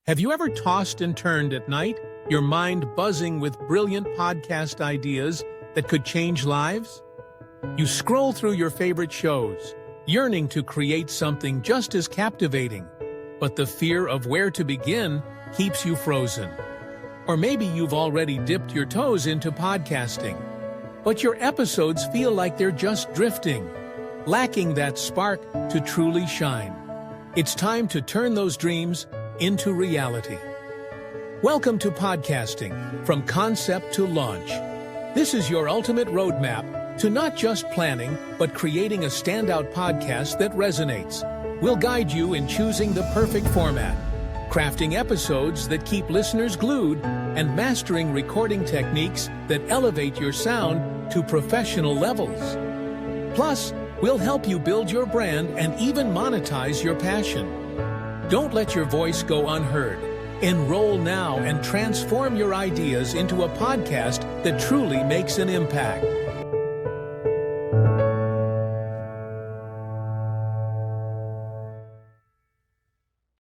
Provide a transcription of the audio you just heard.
Have you ever tossed and turned at night, your mind buzzing with brilliant podcast ideas that could change lives? You scroll through your favorite shows, yearning to create something just as captivating, but the fear of where to begin keeps you frozen. Or maybe you've already dipped your toes into podcasting, but your episodes feel like they're just drifting, lacking that spark to truly shine. It's time to turn those dreams into reality. Welcome to podcasting, from concept to launch. This is your ultimate roadmap to not just planning, but creating a standout podcast that resonates. We'll guide you in choosing the perfect format, crafting episodes that keep listeners glued, and mastering recording techniques that elevate your sound to professional levels. Plus, we'll help you build your brand and even monetize your passion. Don't let your voice go unheard. Enroll now and transform your ideas into a podcast that truly makes an impact.